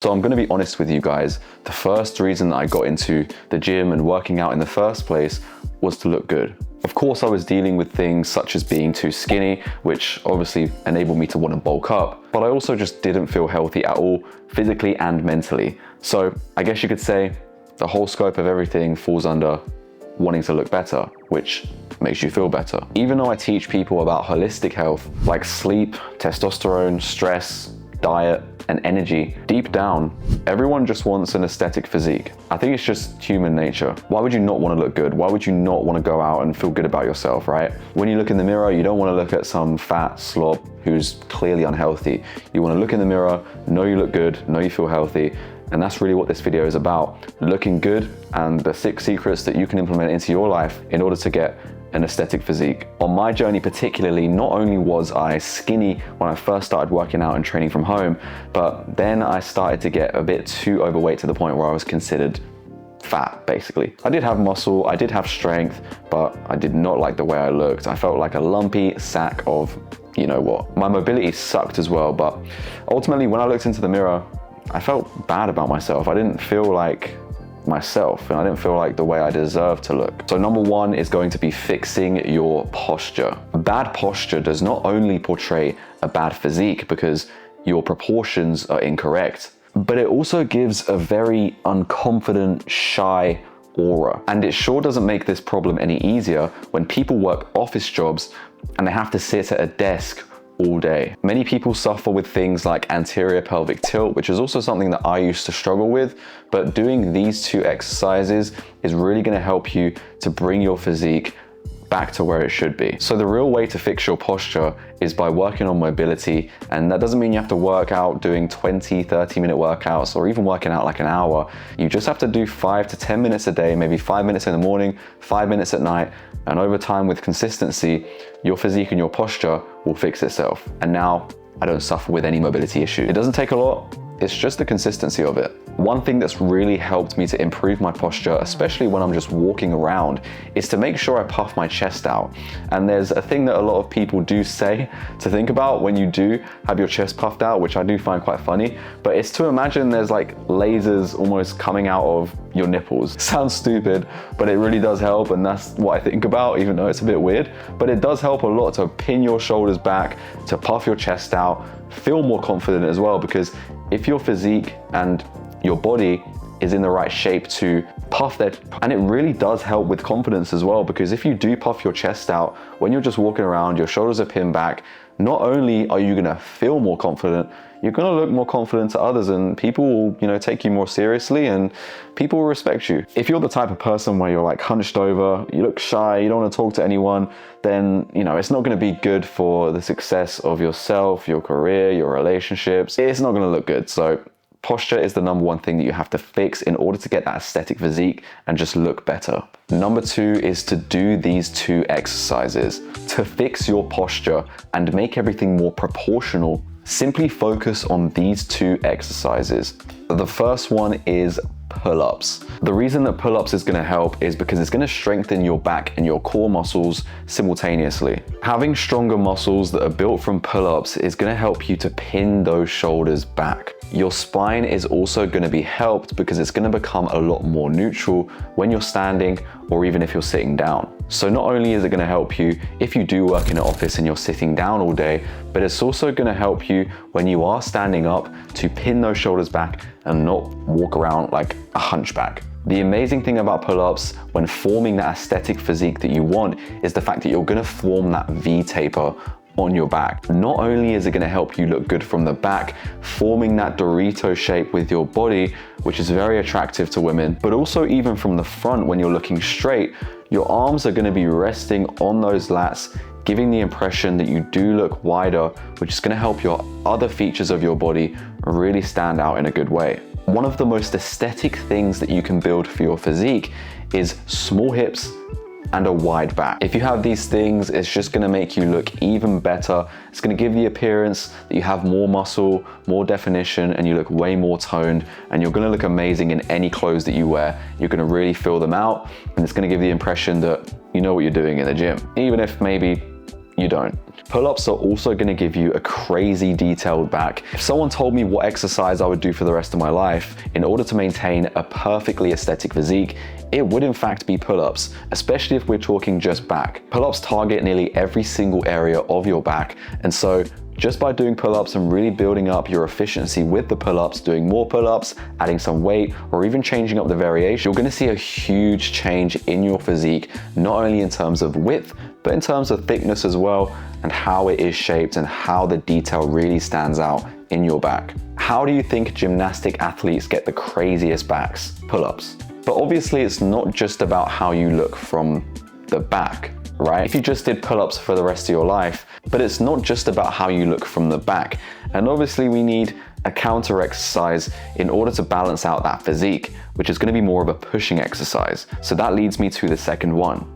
So I'm going to be honest with you guys, the first reason that I got into the gym and working out in the first place was to look good. Of course, I was dealing with things such as being too skinny, which obviously enabled me to want to bulk up, but I also just didn't feel healthy at all, physically and mentally. So I guess you could say the whole scope of everything falls under wanting to look better, which makes you feel better. Even though I teach people about holistic health, like sleep, testosterone, stress, diet, and energy, deep down, everyone just wants an aesthetic physique. I think it's just human nature. Why would you not want to look good? Why would you not want to go out and feel good about yourself, right? When you look in the mirror, you don't want to look at some fat slob who's clearly unhealthy. You want to look in the mirror, know you look good, know you feel healthy, and that's really what this video is about. Looking good and the 6 secrets that you can implement into your life in order to get an aesthetic physique. On my journey particularly, not only was I skinny when I first started working out and training from home, but then I started to get a bit too overweight to the point where I was considered fat, basically. I did have muscle, I did have strength, but I did not like the way I looked. I felt like a lumpy sack of, you know what. My mobility sucked as well, but ultimately when I looked into the mirror, I felt bad about myself. I didn't feel like myself, and I didn't feel like the way I deserved to look. So number 1 is going to be fixing your posture. Bad posture does not only portray a bad physique because your proportions are incorrect, but it also gives a very unconfident, shy aura. And it sure doesn't make this problem any easier when people work office jobs and they have to sit at a desk all day. Many people suffer with things like anterior pelvic tilt, which is also something that I used to struggle with, but doing these 2 exercises is really going to help you to bring your physique back to where it should be. So the real way to fix your posture is by working on mobility, and that doesn't mean you have to work out doing 20-30 minute workouts or even working out like an hour. You just have to do 5 to 10 minutes a day, maybe 5 minutes in the morning, 5 minutes at night, and over time with consistency, your physique and your posture will fix itself. And now I don't suffer with any mobility issue. It doesn't take a lot, it's just the consistency of it. One thing that's really helped me to improve my posture, especially when I'm just walking around, is to make sure I puff my chest out. And there's a thing that a lot of people do say to think about when you do have your chest puffed out, which I do find quite funny, but it's to imagine there's like lasers almost coming out of your nipples. Sounds stupid, but it really does help, and that's what I think about, even though it's a bit weird. But it does help a lot to pin your shoulders back, to puff your chest out, feel more confident as well, because if your physique and your body is in the right shape to puff that, and it really does help with confidence as well, because if you do puff your chest out when you're just walking around, your shoulders are pinned back, not only are you gonna feel more confident, you're gonna look more confident to others, and people will, you know, take you more seriously, and people will respect you. If you're the type of person where you're like hunched over, you look shy, you don't want to talk to anyone, then, you know, it's not gonna be good for the success of yourself, your career, your relationships. It's not gonna look good. So posture is the number 1 thing that you have to fix in order to get that aesthetic physique and just look better. Number 2 is to do these 2 exercises. To fix your posture and make everything more proportional, simply focus on these 2 exercises. The first one is pull-ups. The reason that pull-ups is going to help is because it's going to strengthen your back and your core muscles simultaneously. Having stronger muscles that are built from pull-ups is going to help you to pin those shoulders back. Your spine is also going to be helped because it's going to become a lot more neutral when you're standing or even if you're sitting down. So not only is it going to help you if you do work in an office and you're sitting down all day, but it's also going to help you when you are standing up to pin those shoulders back and not walk around like a hunchback. The amazing thing about pull-ups when forming that aesthetic physique that you want is the fact that you're going to form that V taper on your back. Not only is it going to help you look good from the back, forming that Dorito shape with your body, which is very attractive to women, but also even from the front when you're looking straight, your arms are going to be resting on those lats, giving the impression that you do look wider, which is going to help your other features of your body really stand out in a good way. One of the most aesthetic things that you can build for your physique is small hips and a wide back. If you have these things, it's just gonna make you look even better. It's gonna give the appearance that you have more muscle, more definition, and you look way more toned, and you're gonna look amazing in any clothes that you wear. You're gonna really fill them out, and it's gonna give the impression that you know what you're doing in the gym. Even if maybe you don't. Pull-ups are also gonna give you a crazy detailed back. If someone told me what exercise I would do for the rest of my life in order to maintain a perfectly aesthetic physique, it would in fact be pull-ups, especially if we're talking just back. Pull-ups target nearly every single area of your back, and so just by doing pull-ups and really building up your efficiency with the pull-ups, doing more pull-ups, adding some weight, or even changing up the variation, you're gonna see a huge change in your physique, not only in terms of width, but in terms of thickness as well, and how it is shaped and how the detail really stands out in your back. How do you think gymnastic athletes get the craziest backs? Pull-ups. But obviously it's not just about how you look from the back, right? If you just did pull-ups for the rest of your life, but it's not just about how you look from the back. And obviously we need a counter exercise in order to balance out that physique, which is gonna be more of a pushing exercise. So that leads me to the second one.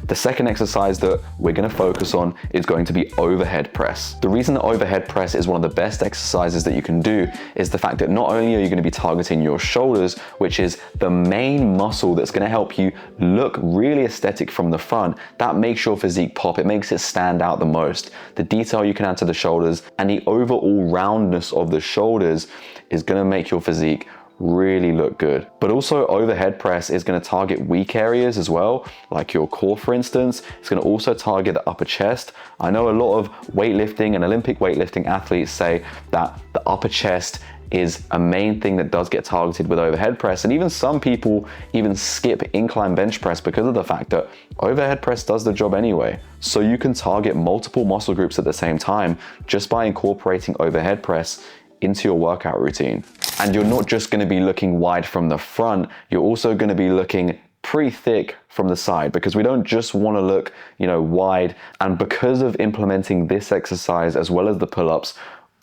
The second exercise that we're gonna focus on is going to be overhead press. The reason that overhead press is one of the best exercises that you can do is the fact that not only are you gonna be targeting your shoulders, which is the main muscle that's gonna help you look really aesthetic from the front, that makes your physique pop, it makes it stand out the most. The detail you can add to the shoulders and the overall roundness of the shoulders is gonna make your physique really look good. But also overhead press is going to target weak areas as well, like your core for instance. It's going to also target the upper chest. I know a lot of weightlifting and Olympic weightlifting athletes say that the upper chest is a main thing that does get targeted with overhead press, and even some people even skip incline bench press because of the fact that overhead press does the job anyway. So you can target multiple muscle groups at the same time just by incorporating overhead press into your workout routine. And you're not just gonna be looking wide from the front, you're also gonna be looking pretty thick from the side, because we don't just wanna look, wide. And because of implementing this exercise as well as the pull-ups,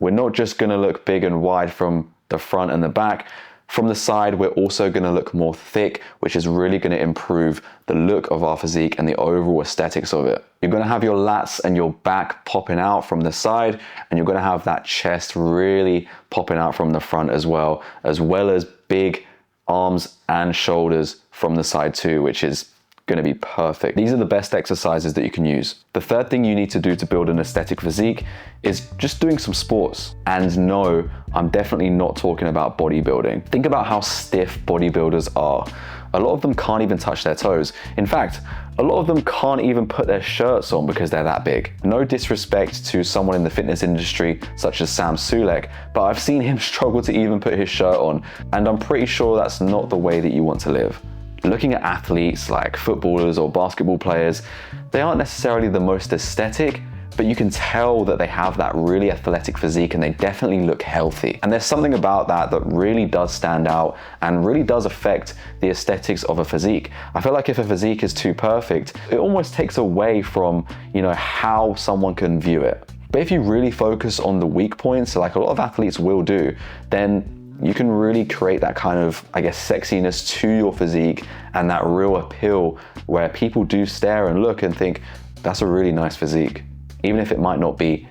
we're not just gonna look big and wide from the front and the back. From the side, we're also gonna look more thick, which is really gonna improve the look of our physique and the overall aesthetics of it. You're gonna have your lats and your back popping out from the side, and you're gonna have that chest really popping out from the front as well as big arms and shoulders from the side too, which is gonna be perfect. These are the best exercises that you can use. The third thing you need to do to build an aesthetic physique is just doing some sports. And no, I'm definitely not talking about bodybuilding. Think about how stiff bodybuilders are. A lot of them can't even touch their toes. In fact, a lot of them can't even put their shirts on because they're that big. No disrespect to someone in the fitness industry such as Sam Sulek, but I've seen him struggle to even put his shirt on, and I'm pretty sure that's not the way that you want to live. Looking at athletes like footballers or basketball players, they aren't necessarily the most aesthetic, but you can tell that they have that really athletic physique and they definitely look healthy. And there's something about that that really does stand out and really does affect the aesthetics of a physique. I feel like if a physique is too perfect, it almost takes away from, how someone can view it. But if you really focus on the weak points, like a lot of athletes will do, then you can really create that kind of, sexiness to your physique and that real appeal where people do stare and look and think, that's a really nice physique. Even if it might not be,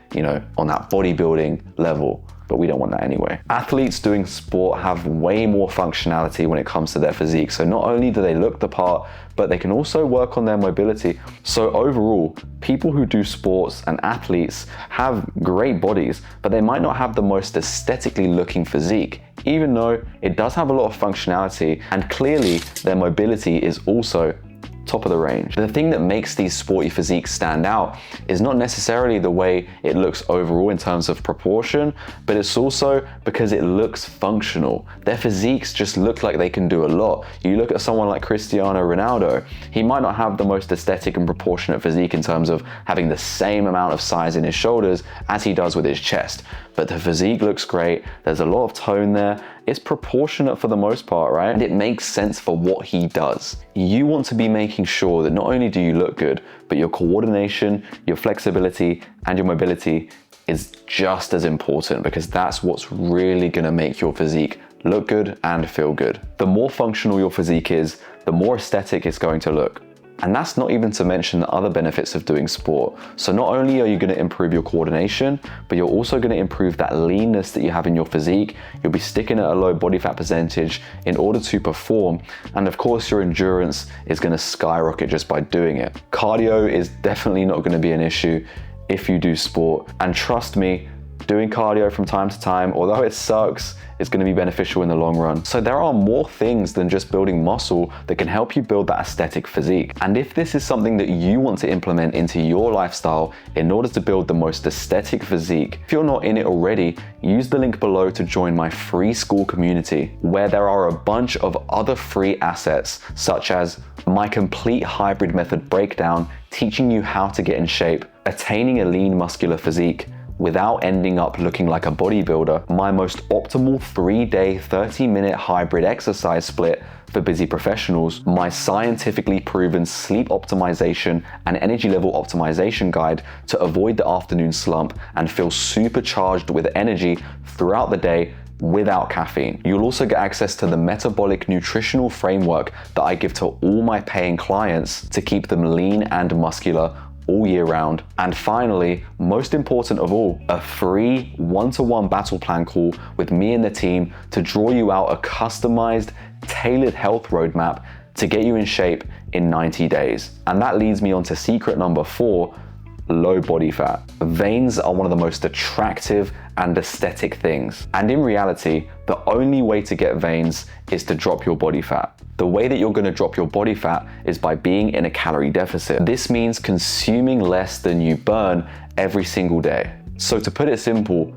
on that bodybuilding level, but we don't want that anyway. Athletes doing sport have way more functionality when it comes to their physique. So not only do they look the part, but they can also work on their mobility. So overall, people who do sports and athletes have great bodies, but they might not have the most aesthetically looking physique, even though it does have a lot of functionality, and clearly their mobility is also top of the range. The thing that makes these sporty physiques stand out is not necessarily the way it looks overall in terms of proportion, but it's also because it looks functional. Their physiques just look like they can do a lot. You look at someone like Cristiano Ronaldo, he might not have the most aesthetic and proportionate physique in terms of having the same amount of size in his shoulders as he does with his chest, but the physique looks great, there's a lot of tone there, it's proportionate for the most part, right? And it makes sense for what he does. You want to be making sure that not only do you look good, but your coordination, your flexibility, and your mobility is just as important, because that's what's really gonna make your physique look good and feel good. The more functional your physique is, the more aesthetic it's going to look. And that's not even to mention the other benefits of doing sport. So not only are you going to improve your coordination, but you're also going to improve that leanness that you have in your physique. You'll be sticking at a low body fat percentage in order to perform. And of course, your endurance is going to skyrocket just by doing it. Cardio is definitely not going to be an issue if you do sport. And trust me, doing cardio from time to time, although it sucks, it's going to be beneficial in the long run. So there are more things than just building muscle that can help you build that aesthetic physique. And if this is something that you want to implement into your lifestyle in order to build the most aesthetic physique, if you're not in it already, use the link below to join my free school community, where there are a bunch of other free assets, such as my complete hybrid method breakdown, teaching you how to get in shape, attaining a lean muscular physique without ending up looking like a bodybuilder, my most optimal 3-day, 30-minute hybrid exercise split for busy professionals, my scientifically proven sleep optimization and energy level optimization guide to avoid the afternoon slump and feel supercharged with energy throughout the day without caffeine. You'll also get access to the metabolic nutritional framework that I give to all my paying clients to keep them lean and muscular all year round. And finally, most important of all, a free one-to-one battle plan call with me and the team to draw you out a customized, tailored health roadmap to get you in shape in 90 days. And that leads me on to secret number 4, low body fat. Veins are one of the most attractive and aesthetic things. And in reality, the only way to get veins is to drop your body fat. The way that you're going to drop your body fat is by being in a calorie deficit. This means consuming less than you burn every single day. So to put it simple,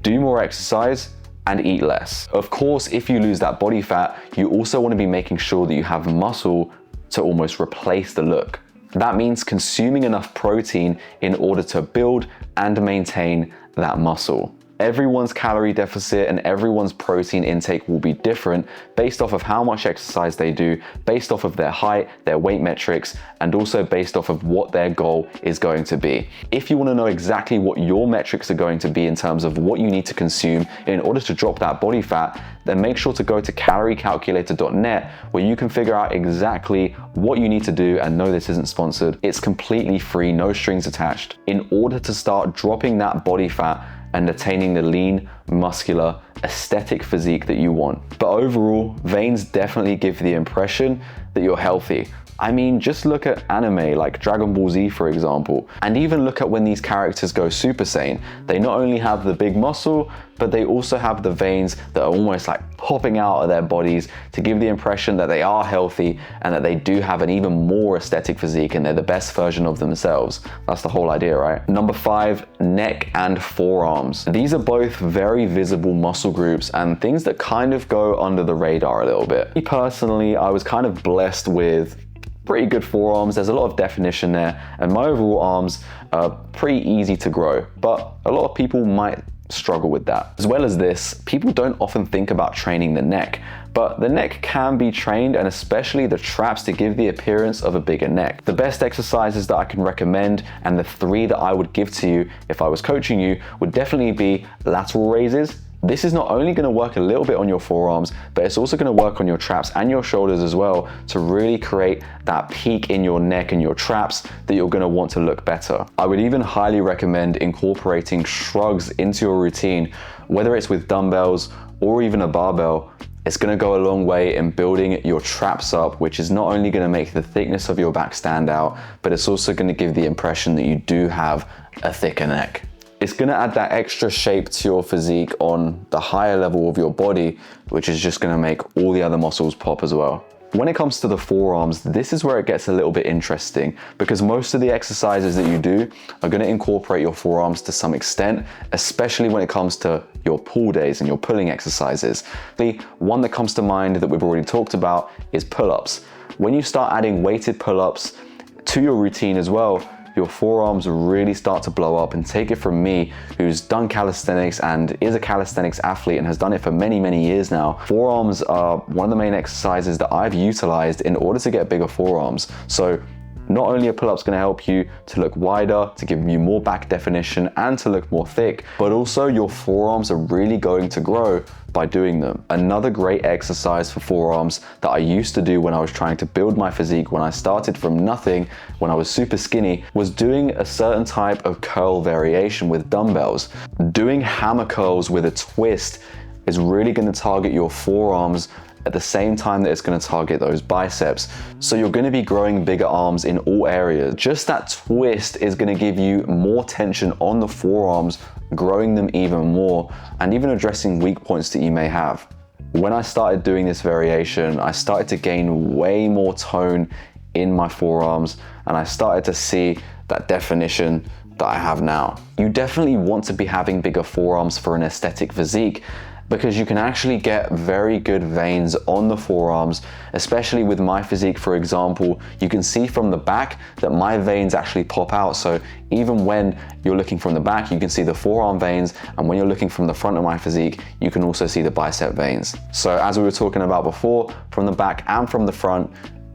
do more exercise and eat less. Of course, if you lose that body fat, you also want to be making sure that you have muscle to almost replace the look. That means consuming enough protein in order to build and maintain that muscle. Everyone's calorie deficit and everyone's protein intake will be different based off of how much exercise they do, based off of their height, their weight metrics, and also based off of what their goal is going to be. If you want to know exactly what your metrics are going to be in terms of what you need to consume in order to drop that body fat, then make sure to go to caloriecalculator.net, where you can figure out exactly what you need to do. And no, this isn't sponsored. It's completely free, no strings attached, in order to start dropping that body fat and attaining the lean, muscular, aesthetic physique that you want. But overall, veins definitely give the impression that you're healthy. I mean, just look at anime like Dragon Ball Z, for example, and even look at when these characters go Super Saiyan. They not only have the big muscle, but they also have the veins that are almost like popping out of their bodies to give the impression that they are healthy and that they do have an even more aesthetic physique and they're the best version of themselves. That's the whole idea, right? Number 5, neck and forearms. These are both very visible muscle groups and things that kind of go under the radar a little bit. Me personally, I was kind of blessed with pretty good forearms. There's a lot of definition there, and my overall arms are pretty easy to grow, but a lot of people might struggle with that. As well as this, people don't often think about training the neck, but the neck can be trained, and especially the traps to give the appearance of a bigger neck. The best exercises that I can recommend, and the 3 that I would give to you if I was coaching you, would definitely be lateral raises. This is not only going to work a little bit on your forearms, but it's also going to work on your traps and your shoulders as well to really create that peak in your neck and your traps that you're going to want to look better. I would even highly recommend incorporating shrugs into your routine, whether it's with dumbbells or even a barbell. It's going to go a long way in building your traps up, which is not only going to make the thickness of your back stand out, but it's also going to give the impression that you do have a thicker neck. It's going to add that extra shape to your physique on the higher level of your body, which is just going to make all the other muscles pop as well. When it comes to the forearms, this is where it gets a little bit interesting, because most of the exercises that you do are going to incorporate your forearms to some extent, especially when it comes to your pull days and your pulling exercises. The one that comes to mind that we've already talked about is pull-ups. When you start adding weighted pull-ups to your routine as well, your forearms really start to blow up. And take it from me, who's done calisthenics and is a calisthenics athlete and has done it for many, many years now. Forearms are one of the main exercises that I've utilized in order to get bigger forearms. So Not only are pull-ups going to help you to look wider, to give you more back definition and to look more thick, but also your forearms are really going to grow by doing them. Another great exercise for forearms that I used to do when I was trying to build my physique, when I started from nothing, when I was super skinny, was doing a certain type of curl variation with dumbbells. Doing hammer curls with a twist is really going to target your forearms at the same time that it's going to target those biceps. So you're going to be growing bigger arms in all areas. Just that twist is going to give you more tension on the forearms, growing them even more, and even addressing weak points that you may have. When I started doing this variation, I started to gain way more tone in my forearms, and I started to see that definition that I have now. You definitely want to be having bigger forearms for an aesthetic physique, because you can actually get very good veins on the forearms, especially with my physique, for example. You can see from the back that my veins actually pop out. So even when you're looking from the back, you can see the forearm veins. And when you're looking from the front of my physique, you can also see the bicep veins. So as we were talking about before, from the back and from the front,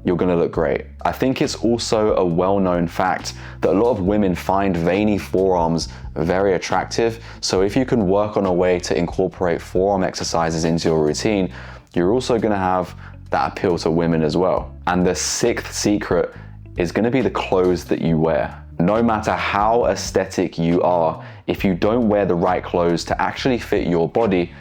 you're gonna look great. I think it's also a well-known fact that a lot of women find veiny forearms very attractive. So if you can work on a way to incorporate forearm exercises into your routine, you're also gonna have that appeal to women as well. And the sixth secret is gonna be the clothes that you wear. No matter how aesthetic you are, if you don't wear the right clothes to actually fit your body,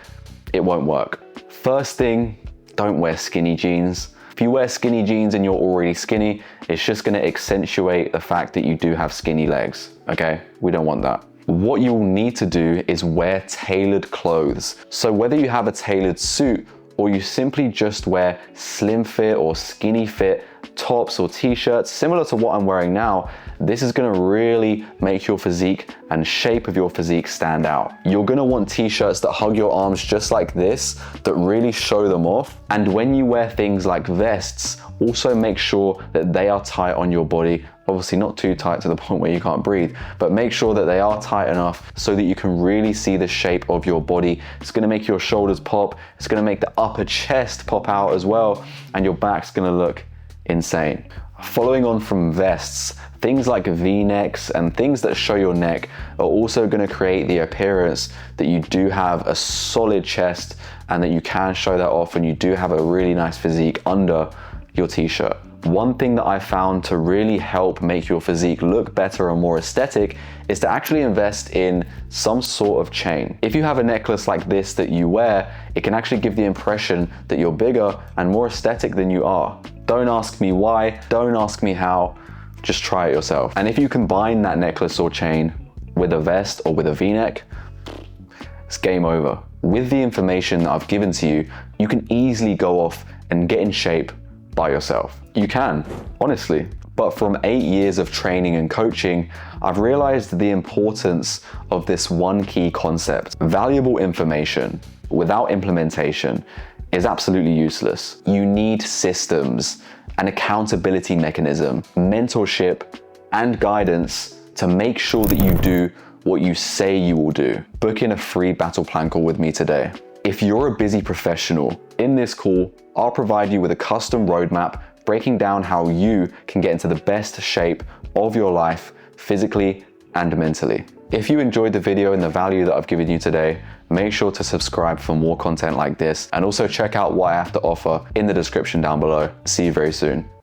it won't work. First thing, don't wear skinny jeans. If you wear skinny jeans and you're already skinny, it's just gonna accentuate the fact that you do have skinny legs, okay? We don't want that. What you will need to do is wear tailored clothes. So whether you have a tailored suit or you simply just wear slim fit or skinny fit tops or t-shirts, similar to what I'm wearing now, this is gonna really make your physique and shape of your physique stand out. You're gonna want t-shirts that hug your arms just like this, that really show them off. And when you wear things like vests, also make sure that they are tight on your body. Obviously not too tight to the point where you can't breathe, but make sure that they are tight enough so that you can really see the shape of your body. It's gonna make your shoulders pop, it's gonna make the upper chest pop out as well, and your back's gonna look insane. Following on from vests, things like V-necks and things that show your neck are also going to create the appearance that you do have a solid chest and that you can show that off and you do have a really nice physique under your t-shirt. One thing that I found to really help make your physique look better and more aesthetic is to actually invest in some sort of chain. If you have a necklace like this that you wear, it can actually give the impression that you're bigger and more aesthetic than you are. Don't ask me why, don't ask me how, just try it yourself. And if you combine that necklace or chain with a vest or with a V-neck, it's game over. With the information that I've given to you, you can easily go off and get in shape by yourself. You can, honestly. But from 8 years of training and coaching, I've realized the importance of this one key concept. Valuable information without implementation is absolutely useless. You need systems, an accountability mechanism, mentorship, and guidance to make sure that you do what you say you will do. Book in a free battle plan call with me today. If you're a busy professional, in this call, I'll provide you with a custom roadmap breaking down how you can get into the best shape of your life, physically and mentally. If you enjoyed the video and the value that I've given you today, make sure to subscribe for more content like this, and also check out what I have to offer in the description down below. See you very soon.